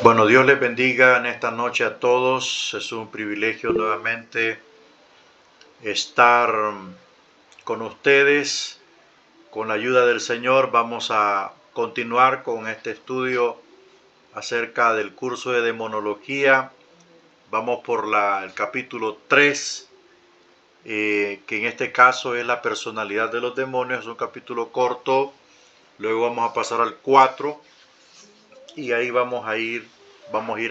Bueno, Dios les bendiga en esta noche a todos. Es un privilegio nuevamente estar con ustedes. Con la ayuda del Señor vamos a continuar con este estudio acerca del curso de demonología. Vamos por el capítulo 3, que en este caso es la personalidad de los demonios. Es un capítulo corto. Luego vamos a pasar al 4 y ahí vamos a ir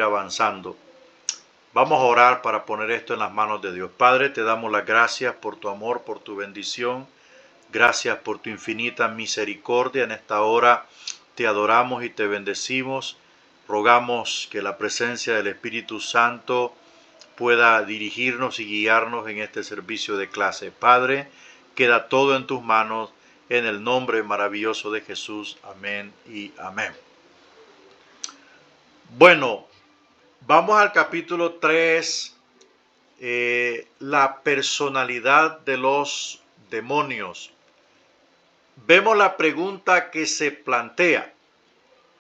avanzando. Vamos a orar para poner esto en las manos de Dios. Padre, te damos las gracias por tu amor, por tu bendición. Gracias por tu infinita misericordia. En esta hora te adoramos y te bendecimos. Rogamos que la presencia del Espíritu Santo pueda dirigirnos y guiarnos en este servicio de clase. Padre, queda todo en tus manos, en el nombre maravilloso de Jesús. Amén y amén. Bueno, vamos al capítulo 3. La personalidad de los demonios. Vemos la pregunta que se plantea.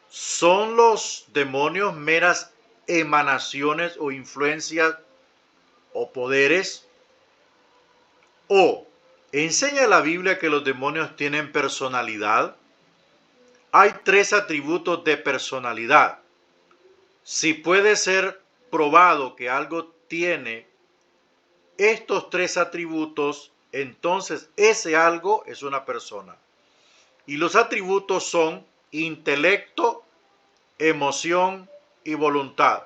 ¿Son los demonios meras emanaciones o influencias o poderes? ¿O enseña la Biblia que los demonios tienen personalidad? Hay 3 atributos de personalidad. Si puede ser probado que algo tiene estos 3 atributos, entonces ese algo es una persona. Y los atributos son intelecto, emoción y voluntad,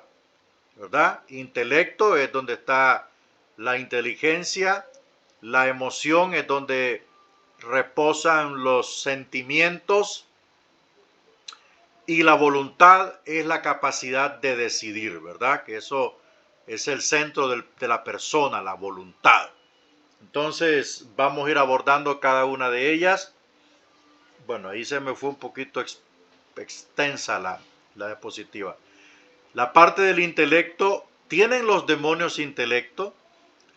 ¿verdad? Intelecto es donde está la inteligencia, la emoción es donde reposan los sentimientos y la voluntad es la capacidad de decidir, ¿verdad? Que eso es el centro de la persona, la voluntad. Entonces vamos a ir abordando cada una de ellas. Bueno, ahí se me fue un poquito extensa la diapositiva. La parte del intelecto, ¿tienen los demonios intelecto?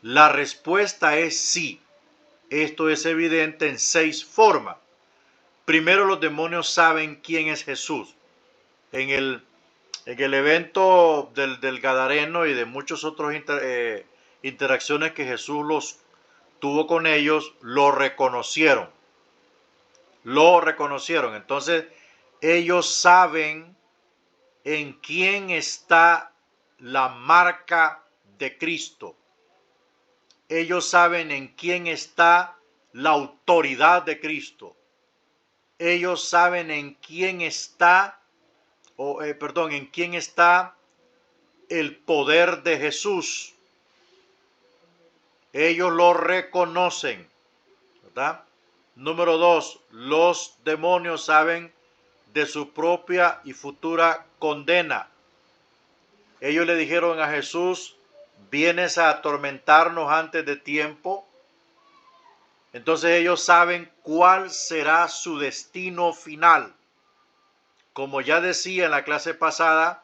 La respuesta es sí. Esto es evidente en 6 formas. Primero, los demonios saben quién es Jesús. En el evento del Gadareno y de muchas otras interacciones que Jesús tuvo con ellos, lo reconocieron. Entonces, ellos saben en quién está la marca de Cristo. Ellos saben en quién está la autoridad de Cristo. Ellos saben en quién está, en quién está el poder de Jesús. Ellos lo reconocen, ¿verdad? Número 2, los demonios saben de su propia y futura condena. Ellos le dijeron a Jesús, ¿vienes a atormentarnos antes de tiempo? Entonces ellos saben cuál será su destino final. Como ya decía en la clase pasada,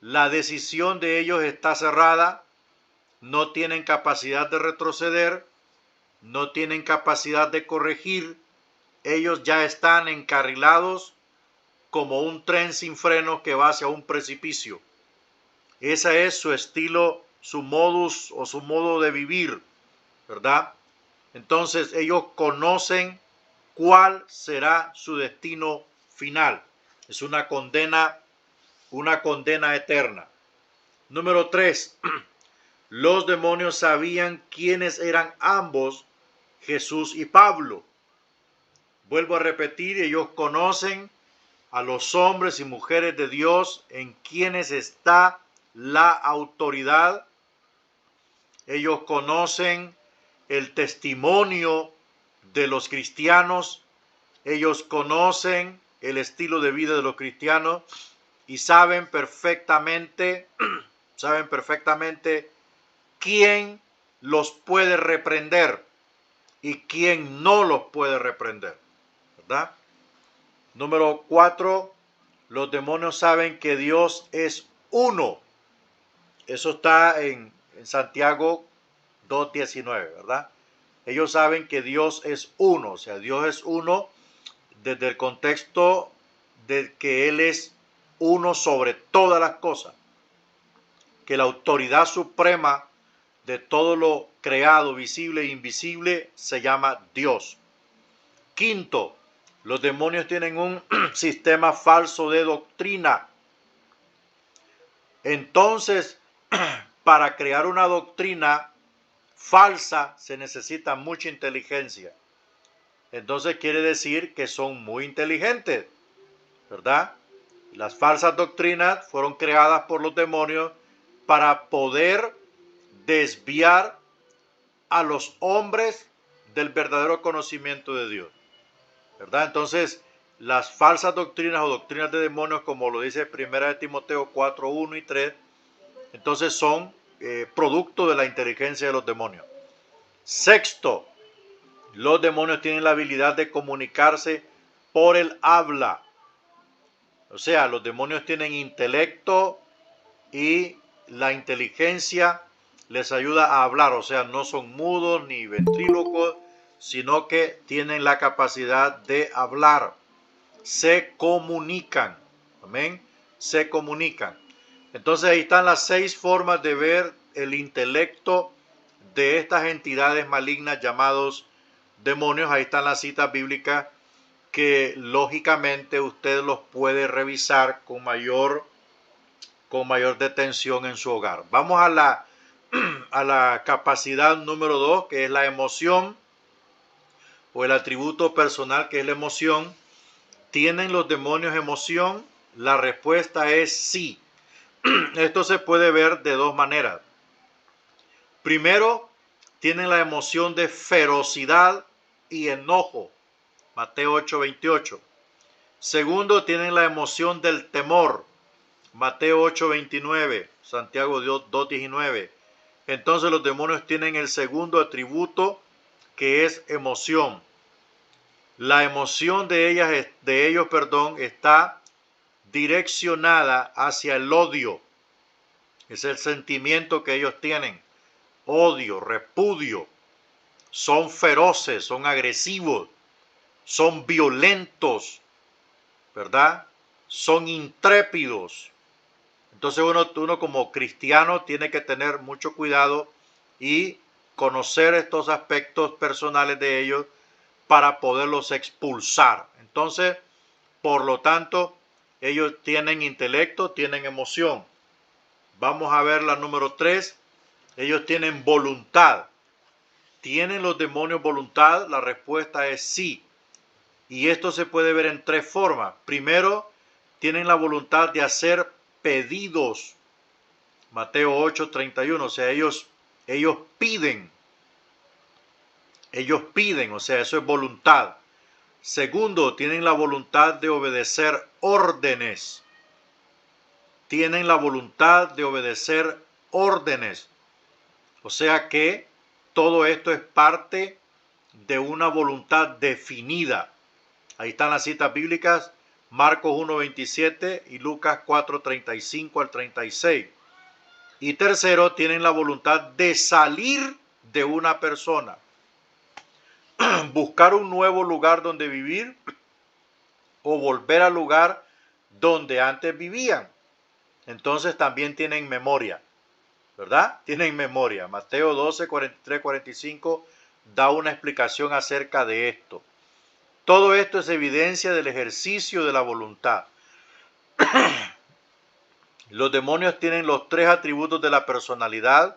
la decisión de ellos está cerrada, no tienen capacidad de retroceder, no tienen capacidad de corregir, ellos ya están encarrilados como un tren sin frenos que va hacia un precipicio. Ese es su estilo, su modus o su modo de vivir, ¿verdad? Entonces ellos conocen cuál será su destino final. Es una condena eterna. Número 3. Los demonios sabían quiénes eran ambos, Jesús y Pablo. Vuelvo a repetir, ellos conocen a los hombres y mujeres de Dios en quienes está la autoridad. Ellos conocen el testimonio de los cristianos. Ellos conocen el estilo de vida de los cristianos y saben perfectamente quién los puede reprender y quién no los puede reprender, ¿verdad? Número 4, los demonios saben que Dios es uno. Eso está en Santiago 2:19, ¿verdad? Ellos saben que Dios es uno, o sea, Dios es uno desde el contexto de que Él es uno sobre todas las cosas, que la autoridad suprema de todo lo creado, visible e invisible, se llama Dios. Quinto, los demonios tienen un sistema falso de doctrina. Entonces, para crear una doctrina falsa se necesita mucha inteligencia. Entonces quiere decir que son muy inteligentes, ¿verdad? Las falsas doctrinas fueron creadas por los demonios para poder desviar a los hombres del verdadero conocimiento de Dios, ¿verdad? Entonces, las falsas doctrinas o doctrinas de demonios, como lo dice 1 Timoteo 4, 1 y 3, entonces son producto de la inteligencia de los demonios. Sexto, los demonios tienen la habilidad de comunicarse por el habla. O sea, los demonios tienen intelecto y la inteligencia les ayuda a hablar. O sea, no son mudos ni ventrílocos, sino que tienen la capacidad de hablar. Se comunican. Amén. Se comunican. Entonces ahí están las 6 formas de ver el intelecto de estas entidades malignas llamados demonios. Ahí están las citas bíblicas que lógicamente usted los puede revisar con mayor detención en su hogar. Vamos a la capacidad número 2, que es la emoción o el atributo personal, que es la emoción. ¿Tienen los demonios emoción? La respuesta es sí. Esto se puede ver de dos maneras. Primero, tienen la emoción de ferocidad y enojo. Mateo 8:28. Segundo, tienen la emoción del temor. Mateo 8:29. Santiago 2:19. Entonces los demonios tienen el segundo atributo, que es emoción. La emoción de ellos, está direccionada hacia el odio. Es el sentimiento que ellos tienen. Odio, repudio. Son feroces, son agresivos, son violentos, ¿verdad? Son intrépidos. Entonces uno como cristiano tiene que tener mucho cuidado y conocer estos aspectos personales de ellos para poderlos expulsar. Entonces, por lo tanto, ellos tienen intelecto, tienen emoción. Vamos a ver la número 3. Ellos tienen voluntad. ¿Tienen los demonios voluntad? La respuesta es sí. Y esto se puede ver en 3 formas. Primero, tienen la voluntad de hacer pedidos. Mateo 8:31. O sea, ellos piden. Ellos piden, o sea, eso es voluntad. Segundo, tienen la voluntad de obedecer órdenes. Tienen la voluntad de obedecer órdenes. O sea que todo esto es parte de una voluntad definida. Ahí están las citas bíblicas, Marcos 1:27 y Lucas 4:35 al 36. Y tercero, tienen la voluntad de salir de una persona. Buscar un nuevo lugar donde vivir o volver al lugar donde antes vivían. Entonces también tienen memoria, ¿verdad? Tienen memoria. Mateo 12, 43, 45 da una explicación acerca de esto. Todo esto es evidencia del ejercicio de la voluntad. Los demonios tienen los 3 atributos de la personalidad: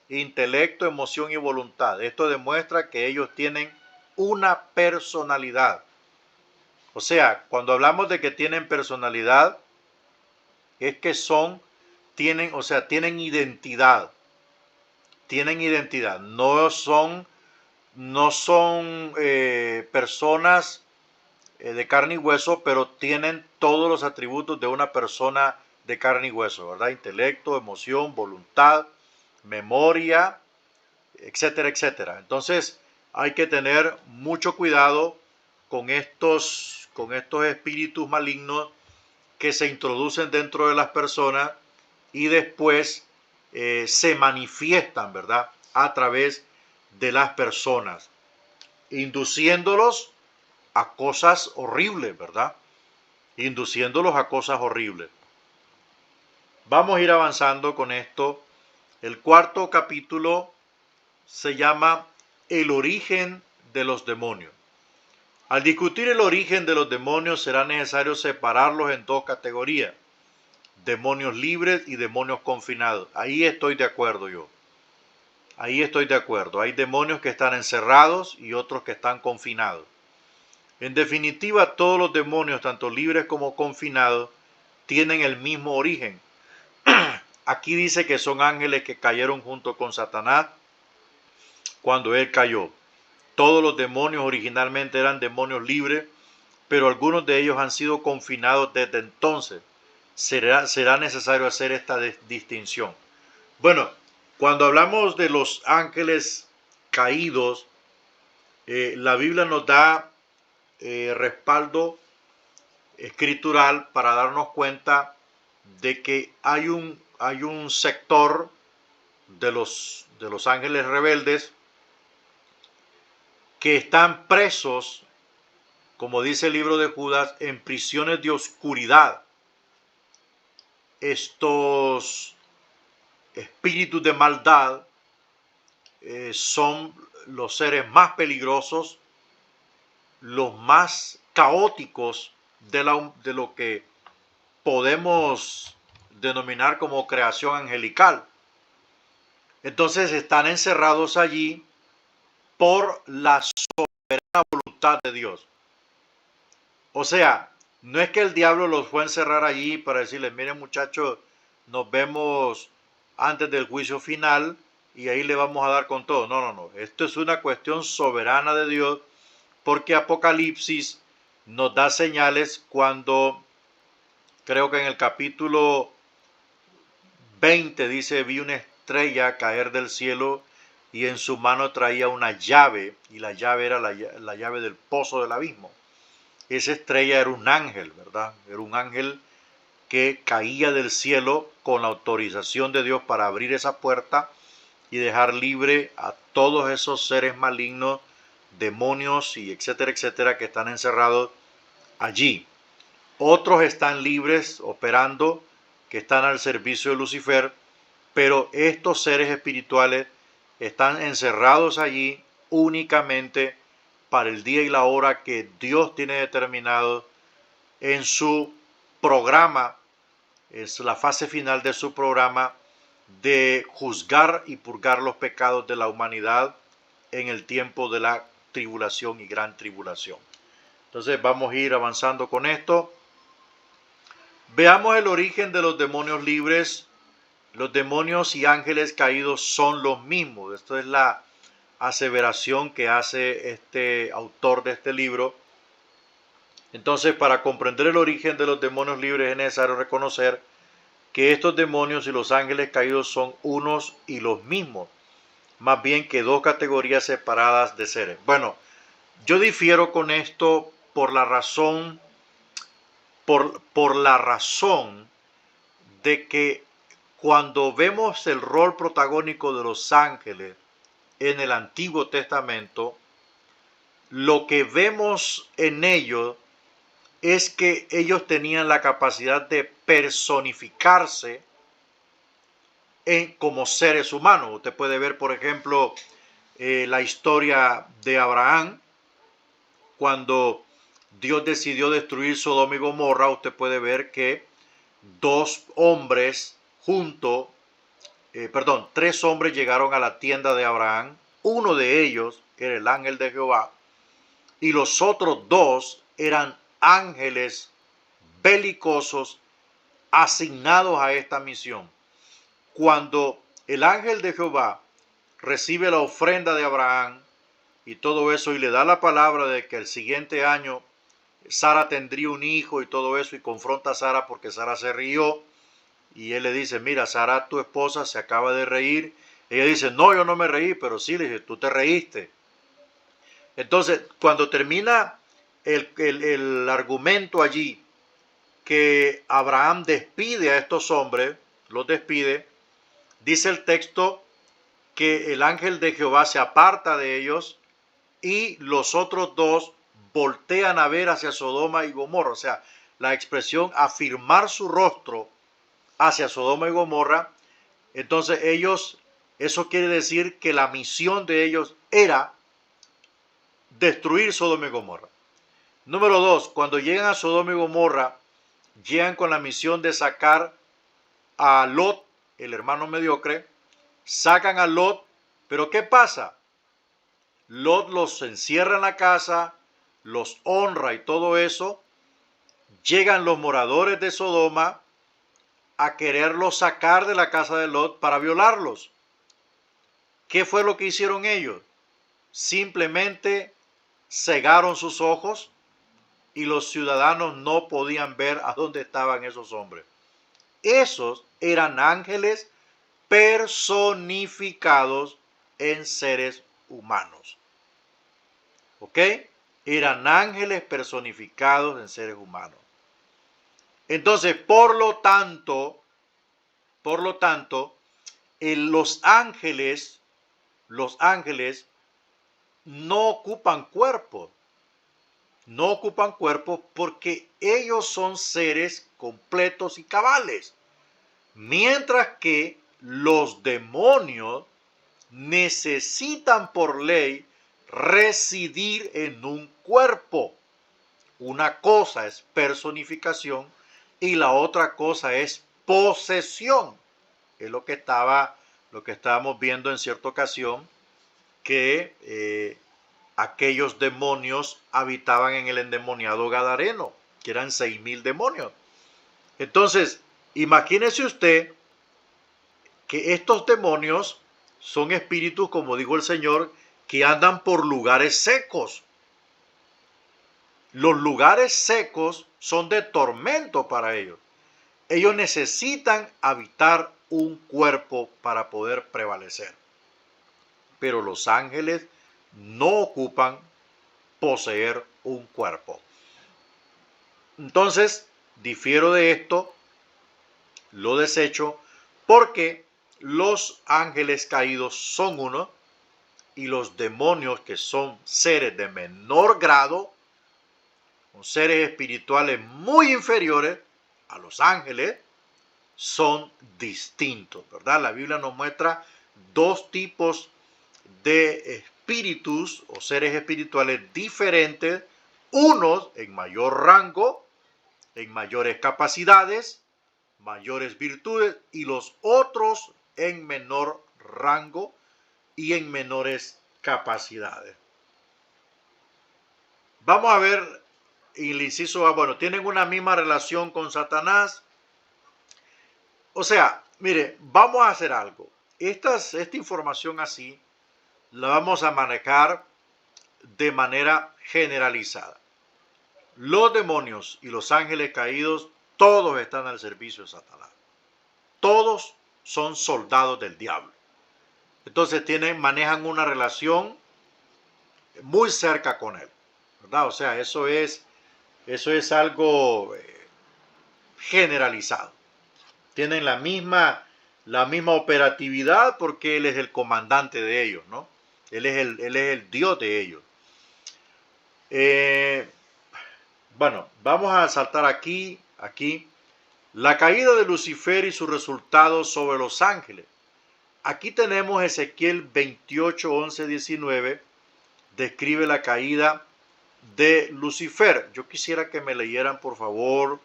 intelecto, emoción y voluntad. Esto demuestra que ellos tienen una personalidad. O sea, cuando hablamos de que tienen personalidad, es que tienen identidad. Tienen identidad. No son personas de carne y hueso, pero tienen todos los atributos de una persona de carne y hueso, ¿verdad? Intelecto, emoción, voluntad, memoria, etcétera, etcétera. Entonces hay que tener mucho cuidado con estos espíritus malignos que se introducen dentro de las personas y después se manifiestan, ¿verdad?, a través de las personas, induciéndolos a cosas horribles, ¿verdad? induciéndolos a cosas horribles. Vamos a ir avanzando con esto. El cuarto capítulo se llama El origen de los demonios. Al discutir el origen de los demonios será necesario separarlos en dos categorías: demonios libres y demonios confinados. Ahí estoy de acuerdo yo. Ahí estoy de acuerdo. Hay demonios que están encerrados y otros que están confinados. En definitiva, todos los demonios, tanto libres como confinados, tienen el mismo origen. Aquí dice que son ángeles que cayeron junto con Satanás cuando él cayó. Todos los demonios originalmente eran demonios libres, pero algunos de ellos han sido confinados desde entonces. Será necesario hacer esta distinción. Bueno, cuando hablamos de los ángeles caídos, la Biblia nos da respaldo escritural para darnos cuenta de que hay un sector de los ángeles rebeldes que están presos, como dice el libro de Judas, en prisiones de oscuridad. Estos espíritus de maldad son los seres más peligrosos, los más caóticos de lo que podemos denominar como creación angelical. Entonces están encerrados allí por la soberana voluntad de Dios. O sea, no es que el diablo los fue a encerrar allí para decirles: miren muchachos, nos vemos antes del juicio final y ahí le vamos a dar con todo. No, no, no. Esto es una cuestión soberana de Dios, porque Apocalipsis nos da señales cuando, creo que en el capítulo 20 dice: vi una estrella caer del cielo y en su mano traía una llave, y la llave era la llave del pozo del abismo. Esa estrella era un ángel, ¿verdad? Era un ángel que caía del cielo con la autorización de Dios para abrir esa puerta y dejar libre a todos esos seres malignos, demonios y etcétera, etcétera, que están encerrados allí. Otros están libres, operando, que están al servicio de Lucifer, pero estos seres espirituales están encerrados allí únicamente para el día y la hora que Dios tiene determinado en su programa. Es la fase final de su programa de juzgar y purgar los pecados de la humanidad en el tiempo de la tribulación y gran tribulación. Entonces vamos a ir avanzando con esto. Veamos el origen de los demonios libres. Los demonios y ángeles caídos son los mismos. Esto es la aseveración que hace este autor de este libro. Entonces, para comprender el origen de los demonios libres es necesario reconocer que estos demonios y los ángeles caídos son unos y los mismos, más bien que dos categorías separadas de seres. Bueno, yo difiero con esto por la razón de que cuando vemos el rol protagónico de los ángeles en el Antiguo Testamento, lo que vemos en ellos es que ellos tenían la capacidad de personificarse como seres humanos. Usted puede ver, por ejemplo, la historia de Abraham, cuando Dios decidió destruir Sodoma y Gomorra. Usted puede ver que tres hombres llegaron a la tienda de Abraham. Uno de ellos era el ángel de Jehová y los otros dos eran ángeles belicosos asignados a esta misión. Cuando el ángel de Jehová recibe la ofrenda de Abraham y todo eso, y le da la palabra de que el siguiente año Sara tendría un hijo y todo eso, y confronta a Sara porque Sara se rió, y él le dice: mira, Sara, tu esposa, se acaba de reír. Ella dice: no, yo no me reí. Pero sí, le dice: tú te reíste. Entonces, cuando termina el argumento allí, que Abraham despide a estos hombres, los despide, dice el texto que el ángel de Jehová se aparta de ellos y los otros dos voltean a ver hacia Sodoma y Gomorra. O sea, la expresión afirmar su rostro hacia Sodoma y Gomorra, entonces eso quiere decir que la misión de ellos era destruir Sodoma y Gomorra. Número 2, cuando llegan a Sodoma y Gomorra, llegan con la misión de sacar a Lot, el hermano mediocre, sacan a Lot, pero ¿qué pasa? Lot los encierra en la casa, los honra y todo eso. Llegan los moradores de Sodoma a quererlos sacar de la casa de Lot para violarlos. ¿Qué fue lo que hicieron ellos? Simplemente cegaron sus ojos y los ciudadanos no podían ver a dónde estaban esos hombres. Esos eran ángeles personificados en seres humanos. ¿Ok? Eran ángeles personificados en seres humanos. Entonces, por lo tanto, los ángeles no ocupan cuerpos. No ocupan cuerpos porque ellos son seres completos y cabales. Mientras que los demonios necesitan por ley residir en un cuerpo. Una cosa es personificación y la otra cosa es posesión. Es lo que estábamos viendo en cierta ocasión, que aquellos demonios habitaban en el endemoniado Gadareno, que eran 6,000 demonios. Entonces, imagínese usted que estos demonios son espíritus, como dijo el Señor, que andan por lugares secos. Los lugares secos son de tormento para ellos. Ellos necesitan habitar un cuerpo para poder prevalecer. Pero los ángeles no ocupan poseer un cuerpo. Entonces, difiero de esto, lo desecho, porque los ángeles caídos son uno y los demonios, que son seres de menor grado, son seres espirituales muy inferiores a los ángeles, son distintos, ¿verdad? La Biblia nos muestra dos tipos de espíritus o seres espirituales diferentes, unos en mayor rango, en mayores capacidades, mayores virtudes, y los otros en menor rango y en menores capacidades. Vamos a ver el inciso A. Bueno, tienen una misma relación con Satanás. O sea, mire, vamos a hacer algo. Esta información así la vamos a manejar de manera generalizada. Los demonios y los ángeles caídos, todos están al servicio de Satanás. Todos son soldados del diablo. Entonces manejan una relación muy cerca con él, ¿verdad? O sea, eso es algo generalizado. Tienen la misma operatividad porque él es el comandante de ellos, ¿no? Él es el Dios de ellos. Bueno, vamos a saltar aquí. La caída de Lucifer y sus resultados sobre los ángeles. Aquí tenemos Ezequiel 28, 11, 19. Describe la caída de Lucifer. Yo quisiera que me leyeran, por favor,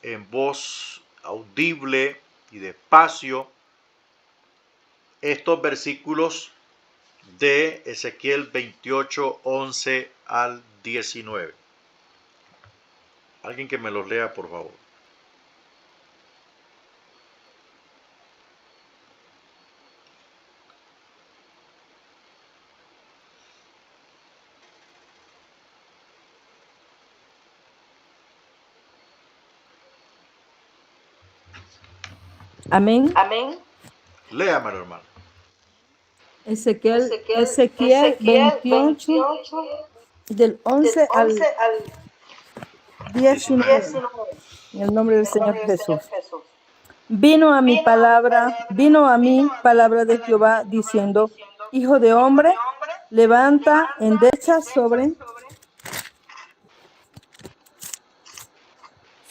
en voz audible y despacio, estos versículos de Ezequiel 28, 11 al 19. Alguien que me los lea, por favor. Amén. Amén. Léamelo, hermano. Ezequiel 28, del 11 al 19. En el nombre del Señor Jesús. Vino a mí palabra de Jehová diciendo: Hijo de hombre, levanta endecha sobre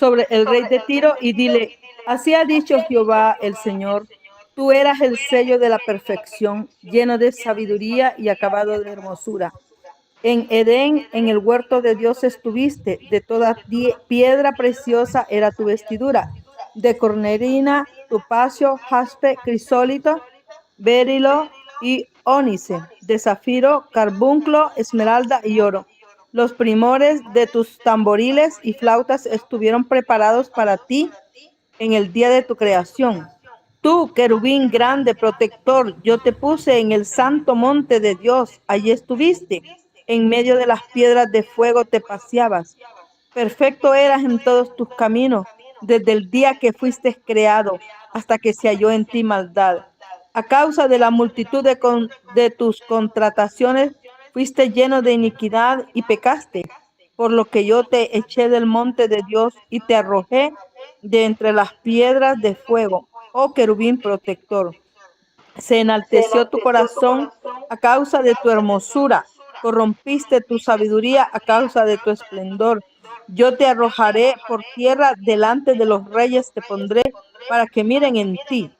sobre el rey de Tiro y dile, así ha dicho Jehová el Señor, tú eras el sello de la perfección, lleno de sabiduría y acabado de hermosura. En Edén, en el huerto de Dios estuviste, de toda piedra preciosa era tu vestidura, de cornerina, topacio, jaspe, crisólito, berilo y ónice, de zafiro, carbunclo, esmeralda y oro. Los primores de tus tamboriles y flautas estuvieron preparados para ti en el día de tu creación. Tú, querubín grande, protector, yo te puse en el santo monte de Dios, allí estuviste. En medio de las piedras de fuego te paseabas. Perfecto eras en todos tus caminos, desde el día que fuiste creado hasta que se halló en ti maldad. A causa de la multitud de tus contrataciones, fuiste lleno de iniquidad y pecaste, por lo que yo te eché del monte de Dios y te arrojé de entre las piedras de fuego, oh querubín protector. Se enalteció tu corazón a causa de tu hermosura, corrompiste tu sabiduría a causa de tu esplendor. Yo te arrojaré por tierra delante de los reyes, te pondré para que miren en ti.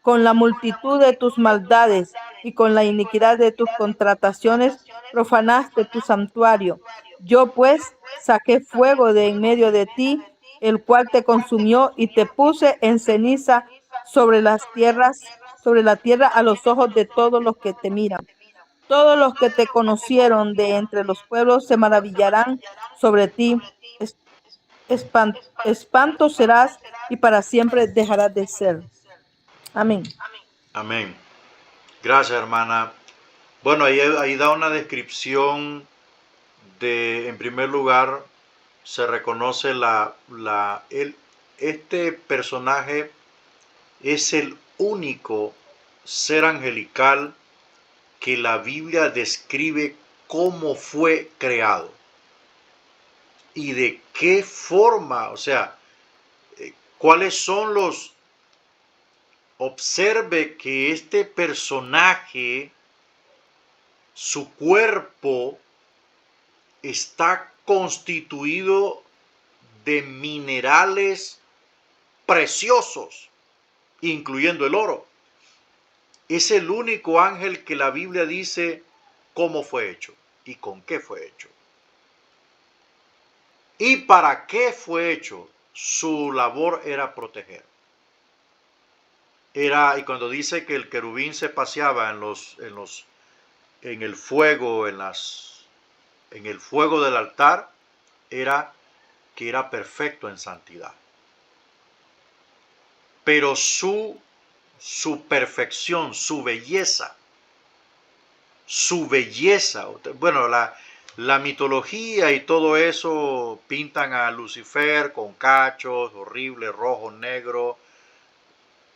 Con la multitud de tus maldades y con la iniquidad de tus contrataciones, profanaste tu santuario. Yo pues saqué fuego de en medio de ti, el cual te consumió y te puse en ceniza sobre las tierras, sobre la tierra a los ojos de todos los que te miran. Todos los que te conocieron de entre los pueblos se maravillarán sobre ti. Espanto serás y para siempre dejarás de ser. Amén. Amén. Gracias, hermana. Bueno, ahí da una descripción en primer lugar, se reconoce este personaje es el único ser angelical que la Biblia describe cómo fue creado y de qué forma, o sea, cuáles son los... Observe que este personaje, su cuerpo está constituido de minerales preciosos, incluyendo el oro. Es el único ángel que la Biblia dice cómo fue hecho y con qué fue hecho. ¿Y para qué fue hecho? Su labor era proteger. Y cuando dice que el querubín se paseaba en el fuego, en el fuego del altar, era que era perfecto en santidad. Pero su perfección, su belleza, bueno, la mitología y todo eso pintan a Lucifer con cachos, horrible, rojo, negro.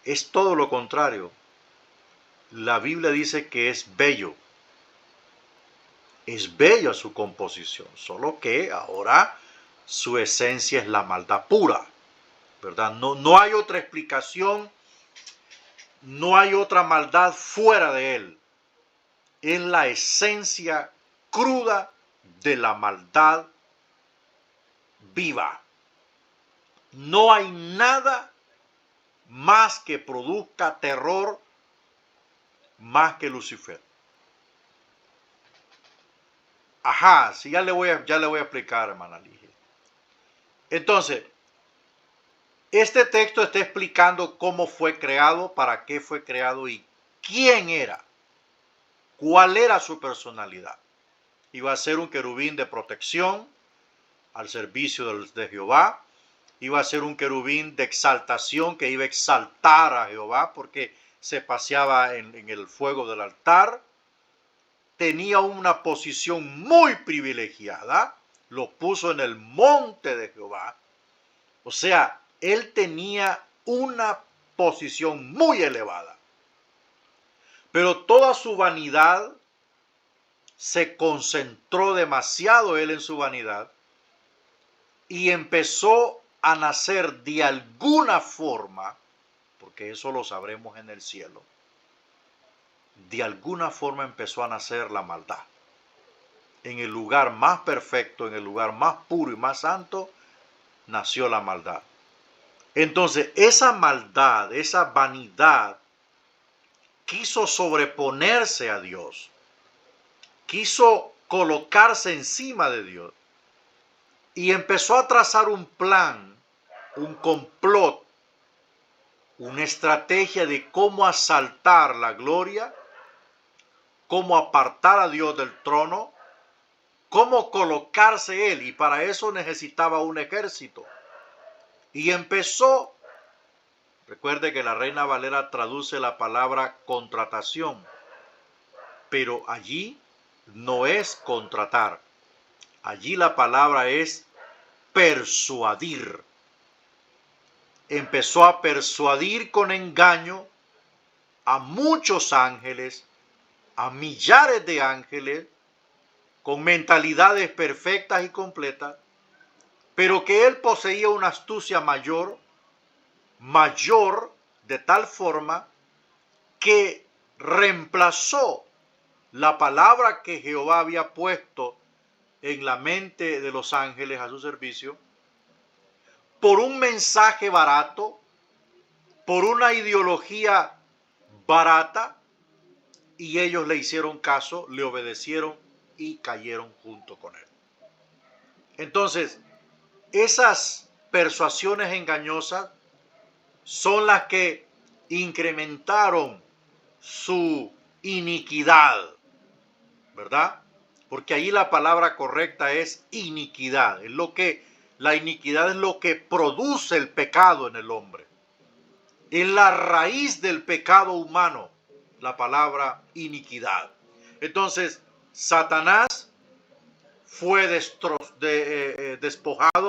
Es todo lo contrario. La Biblia dice que es bello. Es bella su composición, solo que ahora su esencia es la maldad pura, ¿verdad? No hay otra explicación, no hay otra maldad fuera de él. Es la esencia cruda de la maldad viva. No hay nada más que produzca terror más que Lucifer. Ajá, sí, ya le voy a explicar, hermana Ligia. Entonces, este texto está explicando cómo fue creado, para qué fue creado y quién era, cuál era su personalidad. Iba a ser un querubín de protección al servicio de Jehová. Iba a ser un querubín de exaltación que iba a exaltar a Jehová porque se paseaba en el fuego del altar. Tenía una posición muy privilegiada, lo puso en el monte de Jehová. O sea, él tenía una posición muy elevada. Pero toda su vanidad se concentró demasiado él en su vanidad y empezó a nacer de alguna forma, porque eso lo sabremos en el cielo, de alguna forma empezó a nacer la maldad. En el lugar más perfecto, en el lugar más puro y más santo, nació la maldad. Entonces, esa maldad, esa vanidad, quiso sobreponerse a Dios, quiso colocarse encima de Dios y empezó a trazar un plan, un complot, una estrategia de cómo asaltar la gloria, cómo apartar a Dios del trono, cómo colocarse él, y para eso necesitaba un ejército. Y empezó, recuerde que la Reina Valera traduce la palabra contratación, pero allí no es contratar, allí la palabra es persuadir. Empezó a persuadir con engaño a muchos ángeles, a millares de ángeles, con mentalidades perfectas y completas, pero que él poseía una astucia mayor de tal forma que reemplazó la palabra que Jehová había puesto en la mente de los ángeles a su servicio por un mensaje barato, por una ideología barata, y ellos le hicieron caso, le obedecieron y cayeron junto con él. Entonces, esas persuasiones engañosas son las que incrementaron su iniquidad, ¿verdad? Porque ahí la palabra correcta es iniquidad. La iniquidad es lo que produce el pecado en el hombre. Es la raíz del pecado humano, la palabra iniquidad. Entonces, Satanás fue despojado,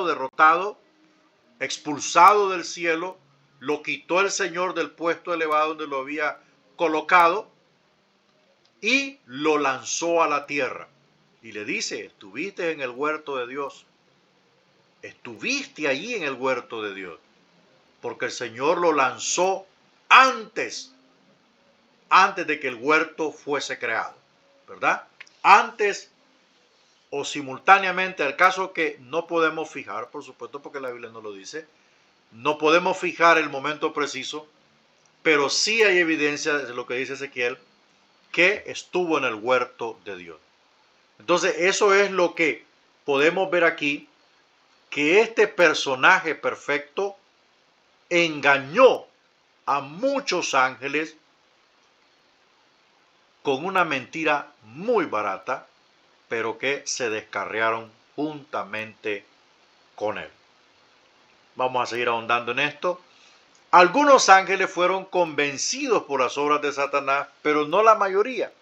derrotado, expulsado del cielo, lo quitó el Señor del puesto elevado donde lo había colocado y lo lanzó a la tierra. Y le dice, estuviste en el huerto de Dios, estuviste allí en el huerto de Dios, porque el Señor lo lanzó antes de que el huerto fuese creado, ¿verdad? Antes o simultáneamente, al caso que no podemos fijar, por supuesto, porque la Biblia no lo dice, no podemos fijar el momento preciso, pero sí hay evidencia de lo que dice Ezequiel, que estuvo en el huerto de Dios. Entonces, eso es lo que podemos ver aquí, que este personaje perfecto engañó a muchos ángeles con una mentira muy barata, pero que se descarriaron juntamente con él. Vamos a seguir ahondando en esto. Algunos ángeles fueron convencidos por las obras de Satanás, pero no la mayoría.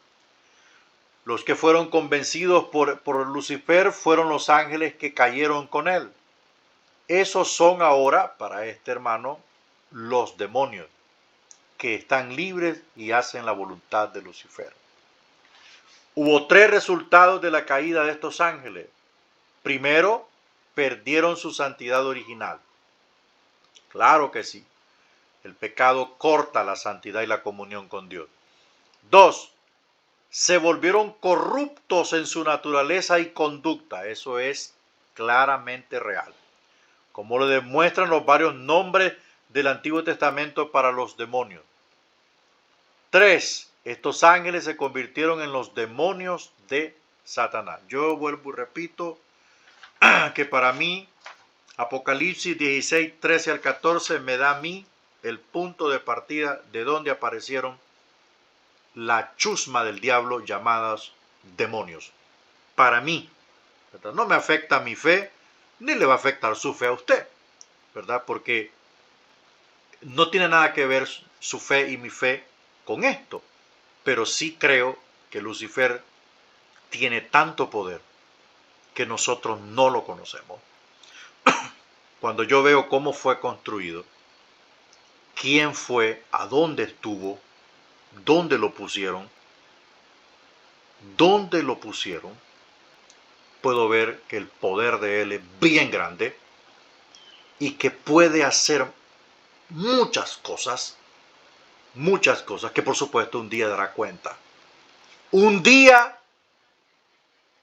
Los que fueron convencidos por Lucifer fueron los ángeles que cayeron con él. Esos son ahora, para este hermano, los demonios, que están libres y hacen la voluntad de Lucifer. Hubo tres resultados de la caída de estos ángeles. Primero, perdieron su santidad original. Claro que sí. El pecado corta la santidad y la comunión con Dios. Dos, se volvieron corruptos en su naturaleza y conducta. Eso es claramente real, como lo demuestran los varios nombres del Antiguo Testamento para los demonios. Tres, estos ángeles se convirtieron en los demonios de Satanás. Yo vuelvo y repito que para mí Apocalipsis 16, 13 al 14 me da a mí el punto de partida de donde aparecieron la chusma del diablo llamadas demonios. Para mí, ¿verdad? No me afecta mi fe, ni le va a afectar su fe a usted, ¿verdad? Porque no tiene nada que ver su fe y mi fe con esto. Pero sí creo que Lucifer tiene tanto poder que nosotros no lo conocemos. Cuando yo veo cómo fue construido, quién fue, a dónde estuvo, dónde lo pusieron, puedo ver que el poder de él es bien grande y que puede hacer muchas cosas que por supuesto un día dará cuenta. Un día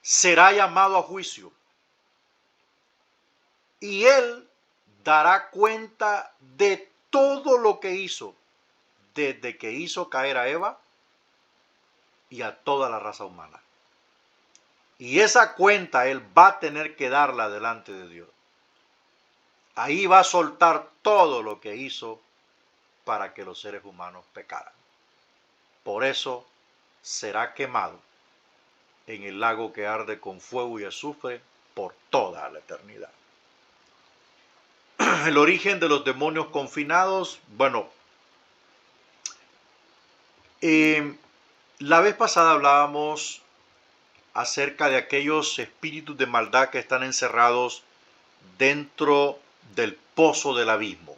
será llamado a juicio y él dará cuenta de todo lo que hizo, desde que hizo caer a Eva y a toda la raza humana. Y esa cuenta él va a tener que darla delante de Dios. Ahí va a soltar todo lo que hizo para que los seres humanos pecaran. Por eso será quemado en el lago que arde con fuego y azufre por toda la eternidad. El origen de los demonios confinados, bueno, la vez pasada hablábamos acerca de aquellos espíritus de maldad que están encerrados dentro del pozo del abismo.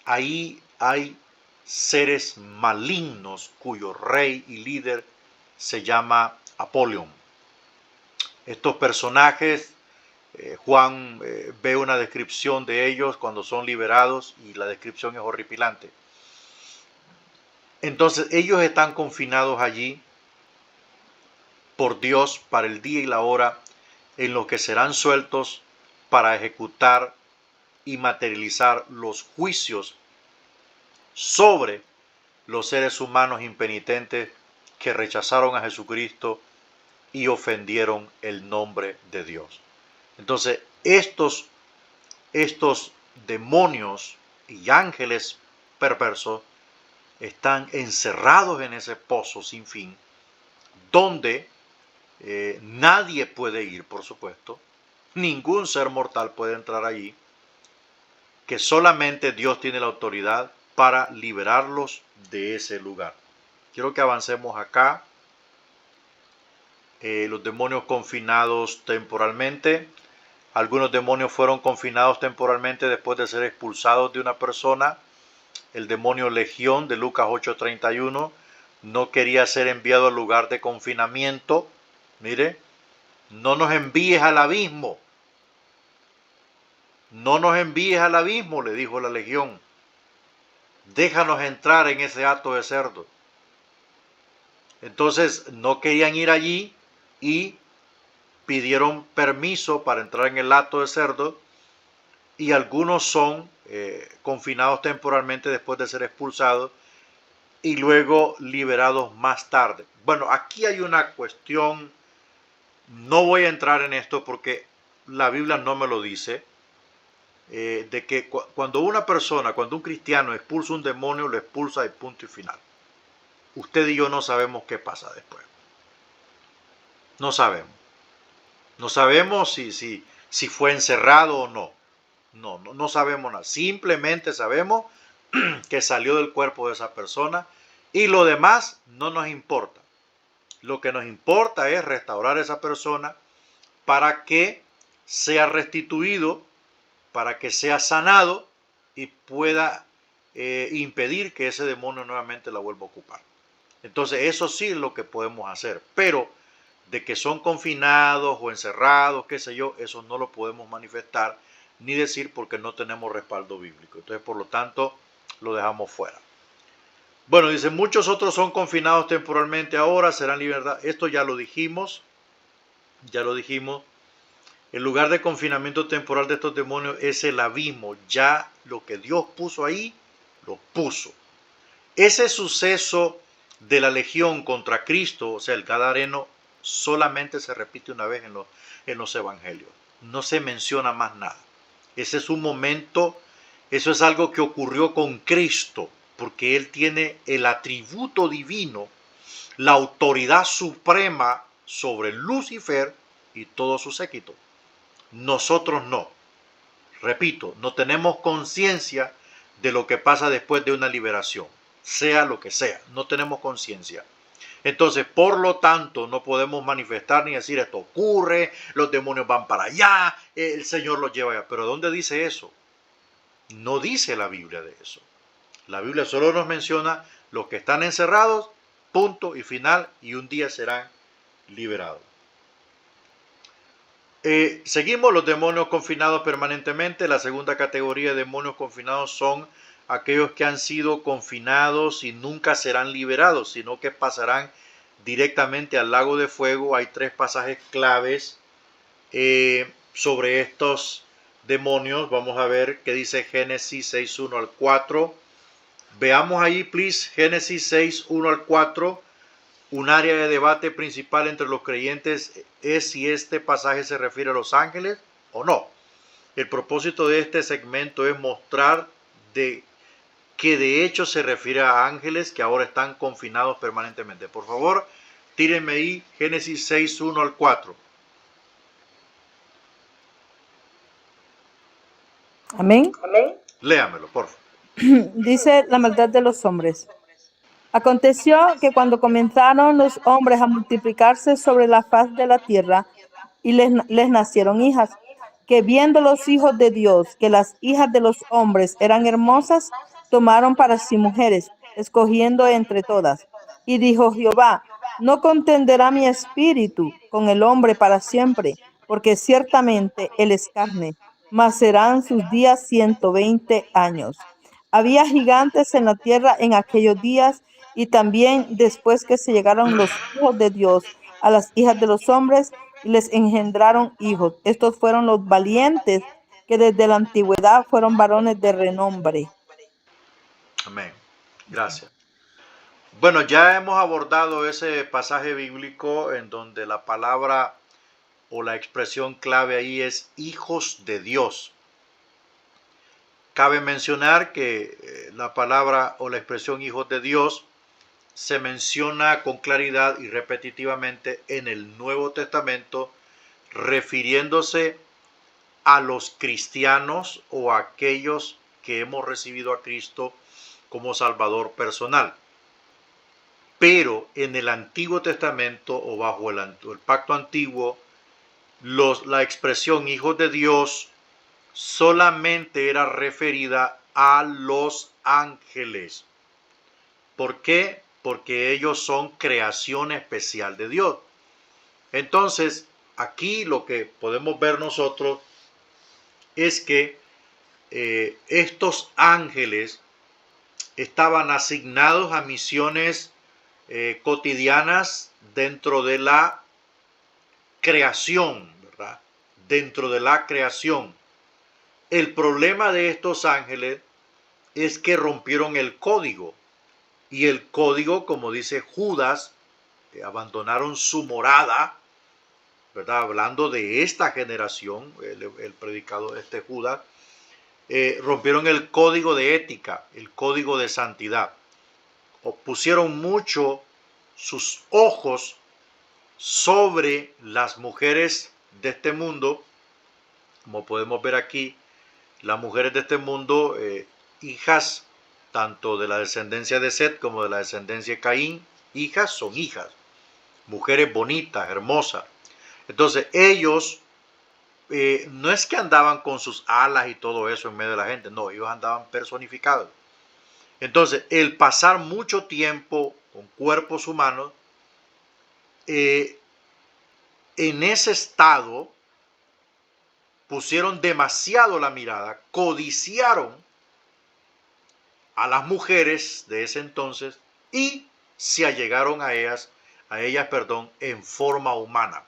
Ahí hay seres malignos cuyo rey y líder se llama Apolión. Estos personajes, Juan ve una descripción de ellos cuando son liberados y la descripción es horripilante. Entonces ellos están confinados allí por Dios para el día y la hora en los que serán sueltos para ejecutar y materializar los juicios sobre los seres humanos impenitentes que rechazaron a Jesucristo y ofendieron el nombre de Dios. Entonces, estos demonios y ángeles perversos están encerrados en ese pozo sin fin, donde nadie puede ir, por supuesto, ningún ser mortal puede entrar allí, que solamente Dios tiene la autoridad para liberarlos de ese lugar. Quiero que avancemos acá. Los demonios confinados temporalmente. Algunos demonios fueron confinados temporalmente después de ser expulsados de una persona. El demonio Legión de Lucas 8:31 no quería ser enviado al lugar de confinamiento. Mire, no nos envíes al abismo. No nos envíes al abismo, le dijo la Legión. Déjanos entrar en ese hato de cerdo. Entonces no querían ir allí y pidieron permiso para entrar en el hato de cerdo, y algunos son confinados temporalmente después de ser expulsados y luego liberados más tarde. Bueno, aquí hay una cuestión, no voy a entrar en esto porque la Biblia no me lo dice, de que cuando una persona, cuando un cristiano expulsa un demonio, lo expulsa de punto y final. Usted y yo no sabemos qué pasa después. No sabemos. No sabemos si fue encerrado o no. No sabemos nada. Simplemente sabemos que salió del cuerpo de esa persona y lo demás no nos importa. Lo que nos importa es restaurar a esa persona para que sea restituido, para que sea sanado y pueda impedir que ese demonio nuevamente la vuelva a ocupar. Entonces eso sí es lo que podemos hacer, pero de que son confinados o encerrados, qué sé yo, eso no lo podemos manifestar ni decir porque no tenemos respaldo bíblico. Entonces, por lo tanto, lo dejamos fuera. Bueno, dice, muchos otros son confinados temporalmente ahora, serán liberados. Esto ya lo dijimos, El lugar de confinamiento temporal de estos demonios es el abismo. Ya lo que Dios puso ahí, lo puso. Ese suceso de la legión contra Cristo, o sea, el Gadareno, solamente se repite una vez en los evangelios. No se menciona más nada. Ese es un momento, eso es algo que ocurrió con Cristo, porque Él tiene el atributo divino, la autoridad suprema sobre Lucifer y todo su séquito. Nosotros no. Repito, no tenemos conciencia de lo que pasa después de una liberación, sea lo que sea, no tenemos conciencia. Entonces, por lo tanto, no podemos manifestar ni decir esto ocurre, los demonios van para allá, el Señor los lleva allá. Pero ¿dónde dice eso? No dice la Biblia de eso. La Biblia solo nos menciona los que están encerrados, punto y final, y un día serán liberados. Seguimos los demonios confinados permanentemente. La segunda categoría de demonios confinados son aquellos que han sido confinados y nunca serán liberados, sino que pasarán directamente al lago de fuego. Hay tres pasajes claves sobre estos demonios. Vamos a ver qué dice Génesis 6, 1 al 4. Veamos ahí, please, Génesis 6, 1 al 4. Un área de debate principal entre los creyentes es si este pasaje se refiere a los ángeles o no. El propósito de este segmento es mostrar que de hecho se refiere a ángeles que ahora están confinados permanentemente. Por favor, tírenme ahí Génesis 6, 1 al 4. Amén. Léamelo, por favor. Dice la maldad de los hombres. Aconteció que cuando comenzaron los hombres a multiplicarse sobre la faz de la tierra y les nacieron hijas, que viendo los hijos de Dios que las hijas de los hombres eran hermosas, tomaron para sí mujeres, escogiendo entre todas. Y dijo Jehová, no contenderá mi espíritu con el hombre para siempre, porque ciertamente él es carne, mas serán sus días 120 años. Había gigantes en la tierra en aquellos días, y también después que se llegaron los hijos de Dios a las hijas de los hombres y les engendraron hijos. Estos fueron los valientes que desde la antigüedad fueron varones de renombre. Amén. Gracias. Bueno, ya hemos abordado ese pasaje bíblico en donde la palabra o la expresión clave ahí es hijos de Dios. Cabe mencionar que la palabra o la expresión hijos de Dios se menciona con claridad y repetitivamente en el Nuevo Testamento, refiriéndose a los cristianos o a aquellos que hemos recibido a Cristo como Salvador personal. Pero en el Antiguo Testamento o bajo el pacto antiguo, la expresión hijos de Dios solamente era referida a los ángeles. ¿Por qué? Porque ellos son creación especial de Dios. Entonces, aquí lo que podemos ver nosotros es que estos ángeles estaban asignados a misiones cotidianas dentro de la creación, ¿verdad? Dentro de la creación. El problema de estos ángeles es que rompieron el código. Y el código, como dice Judas, abandonaron su morada, ¿verdad? Hablando de esta generación, el predicador Judas, rompieron el código de ética, el código de santidad. O pusieron mucho sus ojos sobre las mujeres de este mundo, como podemos ver aquí, las mujeres de este mundo, hijas tanto de la descendencia de Set como de la descendencia de Caín, hijas son hijas, mujeres bonitas, hermosas. Entonces ellos no es que andaban con sus alas y todo eso en medio de la gente, no, ellos andaban personificados. Entonces el pasar mucho tiempo con cuerpos humanos, en ese estado pusieron demasiado la mirada, codiciaron a las mujeres de ese entonces y se allegaron a ellas, en forma humana.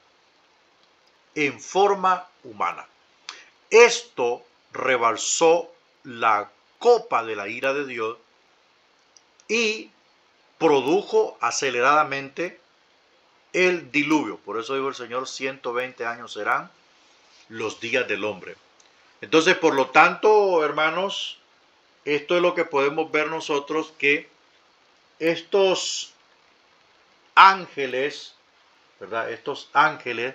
En forma humana. Esto rebalsó la copa de la ira de Dios y produjo aceleradamente el diluvio. Por eso dijo el Señor, 120 años serán los días del hombre. Entonces, por lo tanto, hermanos, esto es lo que podemos ver nosotros, que estos ángeles, ¿verdad? Estos ángeles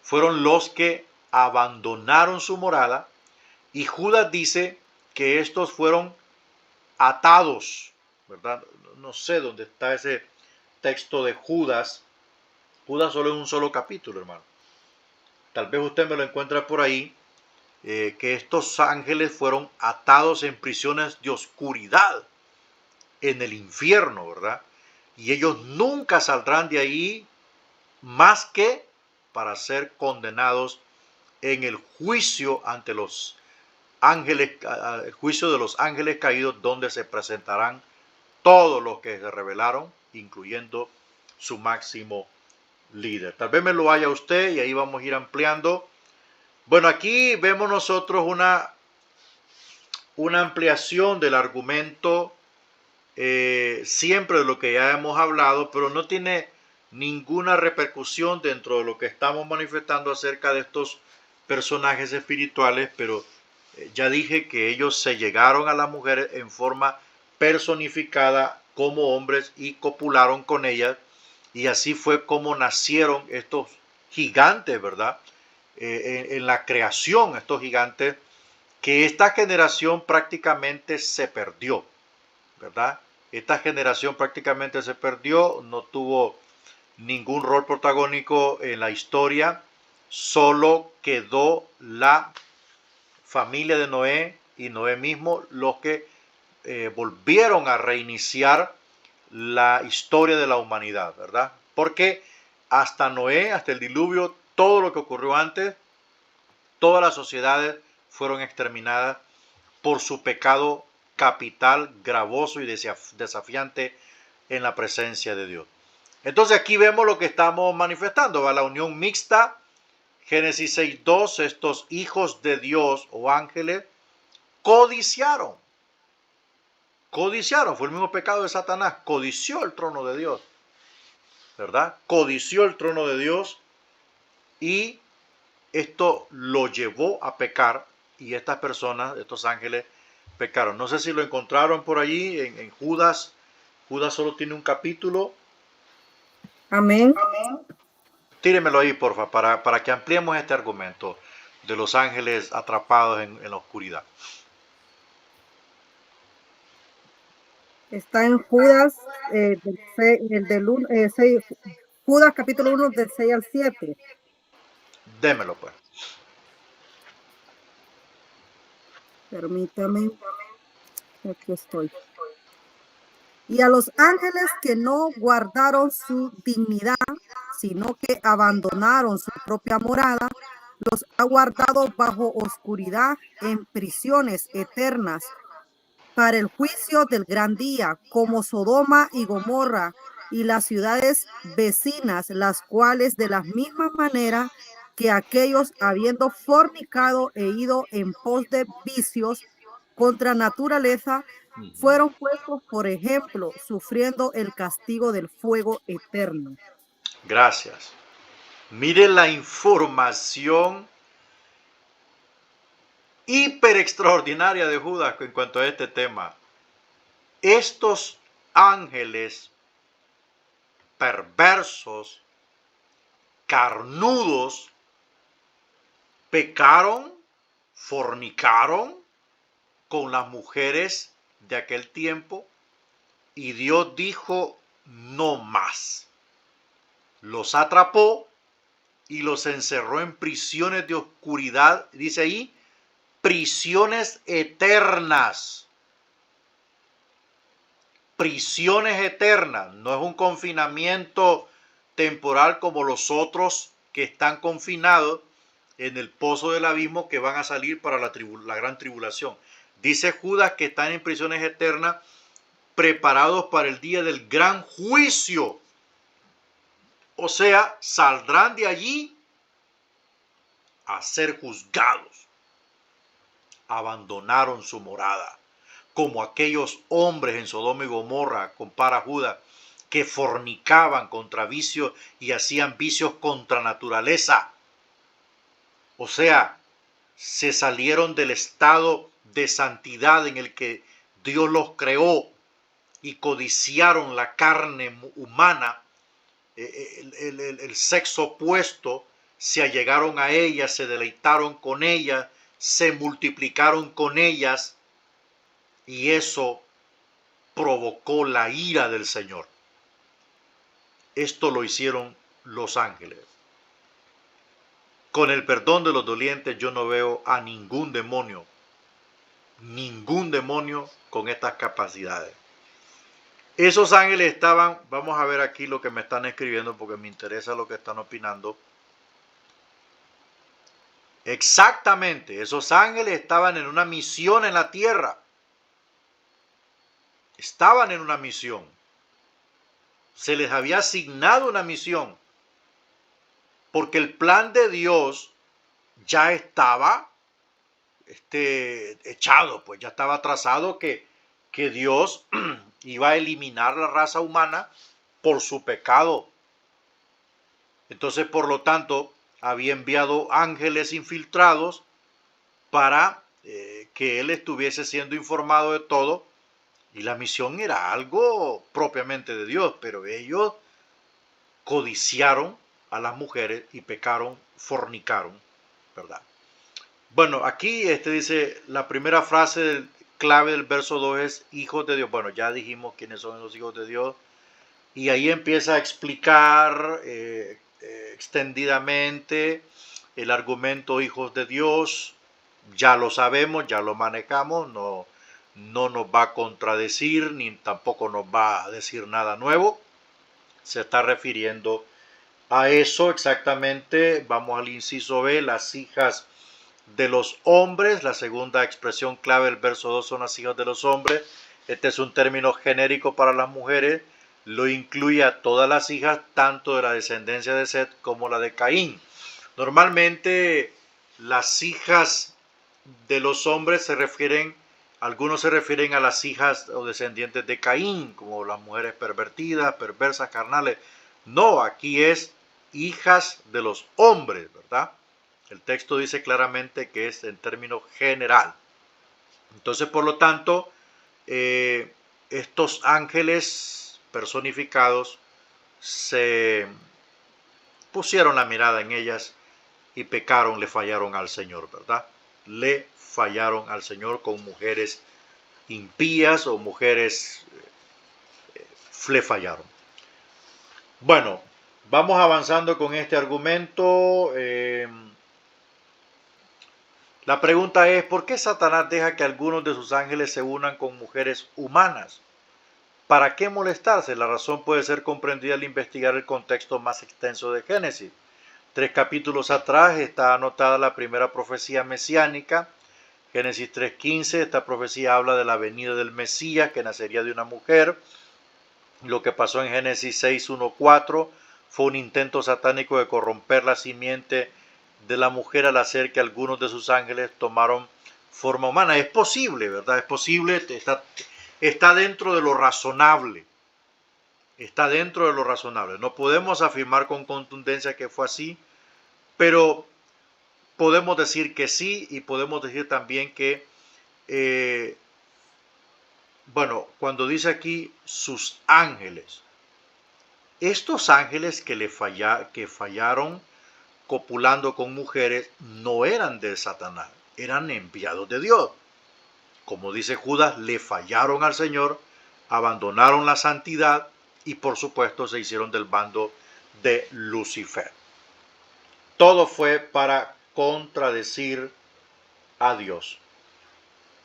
fueron los que abandonaron su morada, y Judas dice que estos fueron atados, ¿verdad? No sé dónde está ese texto de Judas. Judas solo en un solo capítulo, hermano. Tal vez usted me lo encuentra por ahí, que estos ángeles fueron atados en prisiones de oscuridad en el infierno, ¿verdad? Y ellos nunca saldrán de ahí más que para ser condenados en el juicio ante los ángeles, el juicio de los ángeles caídos, donde se presentarán todos los que se rebelaron, incluyendo su máximo líder. Tal vez me lo haya usted y ahí vamos a ir ampliando Bueno, aquí vemos nosotros una ampliación del argumento, siempre de lo que ya hemos hablado, pero no tiene ninguna repercusión dentro de lo que estamos manifestando acerca de estos personajes espirituales, pero ya dije que ellos se llegaron a las mujeres en forma personificada como hombres y copularon con ellas, y así fue como nacieron estos gigantes, ¿verdad? En la creación, estos gigantes, que esta generación prácticamente se perdió, ¿verdad? Esta generación prácticamente se perdió, no tuvo ningún rol protagónico en la historia, solo quedó la familia de Noé y Noé mismo los que volvieron a reiniciar la historia de la humanidad, ¿verdad? Porque hasta Noé, hasta el diluvio, todo lo que ocurrió antes, todas las sociedades fueron exterminadas por su pecado capital, gravoso y desafiante en la presencia de Dios. Entonces aquí vemos lo que estamos manifestando, ¿va? La unión mixta, Génesis 6:2, estos hijos de Dios o ángeles codiciaron, fue el mismo pecado de Satanás, codició el trono de Dios, ¿verdad? Codició el trono de Dios y esto lo llevó a pecar, y estas personas, estos ángeles, pecaron. No sé si lo encontraron por allí en Judas. Judas solo tiene un capítulo. Amén. Tíremelo ahí, porfa, para que ampliemos este argumento de los ángeles atrapados en la oscuridad. Está en Judas, Judas capítulo 1 del 6 al 7. Démelo, pues. Permítame, aquí estoy. Y a los ángeles que no guardaron su dignidad, sino que abandonaron su propia morada, los ha guardado bajo oscuridad en prisiones eternas para el juicio del gran día, como Sodoma y Gomorra y las ciudades vecinas, las cuales de la misma manera que aquellos, habiendo fornicado e ido en pos de vicios contra naturaleza, fueron puestos por ejemplo, sufriendo el castigo del fuego eterno. Gracias. Mire la información hiper extraordinaria de Judas en cuanto a este tema. Estos ángeles perversos, carnudos, pecaron, fornicaron con las mujeres de aquel tiempo, y Dios dijo no más. Los atrapó y los encerró en prisiones de oscuridad, dice ahí, prisiones eternas. Prisiones eternas, no es un confinamiento temporal como los otros que están confinados en el pozo del abismo, que van a salir para la gran tribulación. Dice Judas que están en prisiones eternas, preparados para el día del gran juicio. O sea, saldrán de allí a ser juzgados. Abandonaron su morada, como aquellos hombres en Sodoma y Gomorra, compara Judas, que fornicaban contra vicios y hacían vicios contra naturaleza. O sea, se salieron del estado de santidad en el que Dios los creó y codiciaron la carne humana, el sexo opuesto, se allegaron a ella, se deleitaron con ella, se multiplicaron con ellas, y eso provocó la ira del Señor. Esto lo hicieron los ángeles. Con el perdón de los dolientes, yo no veo a ningún demonio con estas capacidades. Esos ángeles estaban, vamos a ver aquí lo que me están escribiendo porque me interesa lo que están opinando. Exactamente, esos ángeles estaban en una misión en la tierra. Estaban en una misión. Se les había asignado una misión. Porque el plan de Dios ya estaba echado, pues ya estaba trazado que Dios iba a eliminar la raza humana por su pecado. Entonces, por lo tanto, había enviado ángeles infiltrados para que él estuviese siendo informado de todo, y la misión era algo propiamente de Dios, pero ellos codiciaron a las mujeres y pecaron, fornicaron, ¿verdad? Bueno, aquí dice, la primera frase clave del verso 2 es hijos de Dios. Bueno, ya dijimos quiénes son los hijos de Dios. Y ahí empieza a explicar extendidamente el argumento hijos de Dios. Ya lo sabemos, ya lo manejamos, no nos va a contradecir ni tampoco nos va a decir nada nuevo. Se está refiriendo a eso exactamente. Vamos al inciso B, las hijas de los hombres. La segunda expresión clave del verso 2 son las hijas de los hombres. Este es un término genérico para las mujeres. Lo incluye a todas las hijas, tanto de la descendencia de Set como la de Caín. Normalmente las hijas de los hombres algunos se refieren a las hijas o descendientes de Caín, como las mujeres pervertidas, perversas, carnales. No, aquí es hijas de los hombres, ¿verdad? El texto dice claramente que es en términos general. Entonces, por lo tanto, estos ángeles personificados se pusieron la mirada en ellas y pecaron, le fallaron al Señor, ¿verdad? Le fallaron al Señor con mujeres impías o mujeres le fallaron. Bueno, vamos avanzando con este argumento. La pregunta es, ¿por qué Satanás deja que algunos de sus ángeles se unan con mujeres humanas? ¿Para qué molestarse? La razón puede ser comprendida al investigar el contexto más extenso de Génesis. 3 capítulos atrás está anotada la primera profecía mesiánica, Génesis 3:15. Esta profecía habla de la venida del Mesías, que nacería de una mujer. Lo que pasó en Génesis 6:1-4 fue un intento satánico de corromper la simiente de la mujer al hacer que algunos de sus ángeles tomaron forma humana. Es posible, ¿verdad? Es posible, está dentro de lo razonable. Está dentro de lo razonable. No podemos afirmar con contundencia que fue así, pero podemos decir que sí, y podemos decir también que, bueno, cuando dice aquí sus ángeles, estos ángeles que fallaron copulando con mujeres no eran de Satanás, eran enviados de Dios. Como dice Judas, le fallaron al Señor, abandonaron la santidad y por supuesto se hicieron del bando de Lucifer. Todo fue para contradecir a Dios.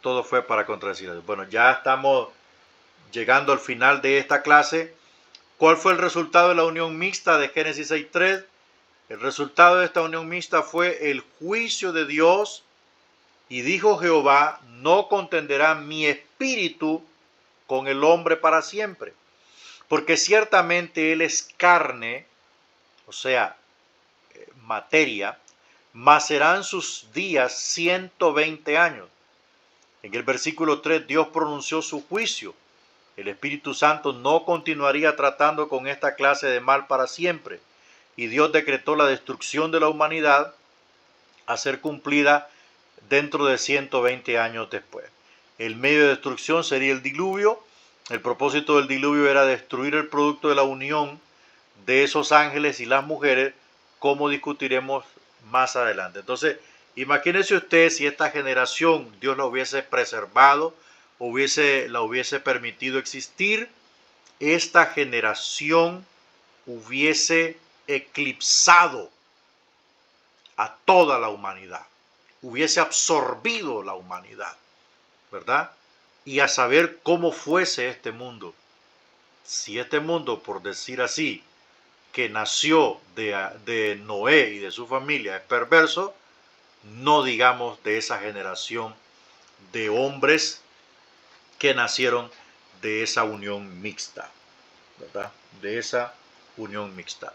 Todo fue para contradecir a Dios. Bueno, ya estamos llegando al final de esta clase. ¿Cuál fue el resultado de la unión mixta de Génesis 6:3? El resultado de esta unión mixta fue el juicio de Dios. Y dijo Jehová, no contenderá mi espíritu con el hombre para siempre, porque ciertamente él es carne, o sea, materia, mas serán sus días 120 años. En el versículo 3 Dios pronunció su juicio. El Espíritu Santo no continuaría tratando con esta clase de mal para siempre. Y Dios decretó la destrucción de la humanidad a ser cumplida dentro de 120 años después. El medio de destrucción sería el diluvio. El propósito del diluvio era destruir el producto de la unión de esos ángeles y las mujeres, como discutiremos más adelante. Entonces, imagínense usted si esta generación Dios la hubiese preservado, la hubiese permitido existir, esta generación hubiese eclipsado a toda la humanidad, hubiese absorbido la humanidad, ¿verdad? Y a saber cómo fuese este mundo. Si este mundo, por decir así, que nació de Noé y de su familia es perverso, no digamos de esa generación de hombres que nacieron de esa unión mixta, ¿verdad? De esa unión mixta.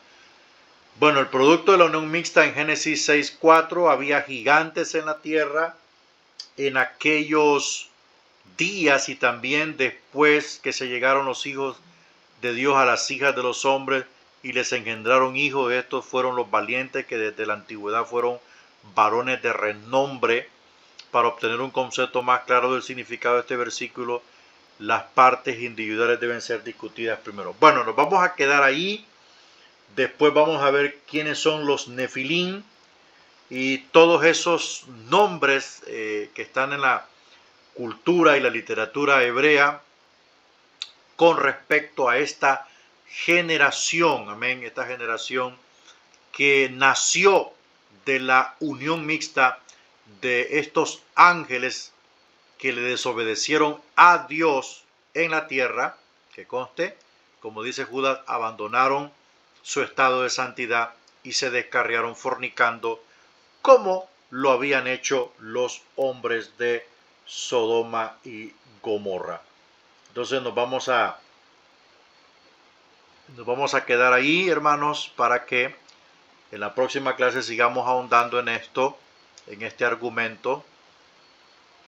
Bueno, el producto de la unión mixta en Génesis 6:4, había gigantes en la tierra en aquellos días y también después que se llegaron los hijos de Dios a las hijas de los hombres y les engendraron hijos. Estos fueron los valientes que desde la antigüedad fueron varones de renombre. Para obtener un concepto más claro del significado de este versículo, las partes individuales deben ser discutidas primero. Bueno, nos vamos a quedar ahí. Después vamos a ver quiénes son los Nefilín y todos esos nombres que están en la cultura y la literatura hebrea con respecto a esta generación, amén, esta generación que nació de la unión mixta de estos ángeles que le desobedecieron a Dios en la tierra, que conste, como dice Judas, abandonaron su estado de santidad y se descarriaron fornicando, como lo habían hecho los hombres de Sodoma y Gomorra. Entonces nos vamos a quedar ahí, hermanos, para que en la próxima clase sigamos ahondando en esto, en este argumento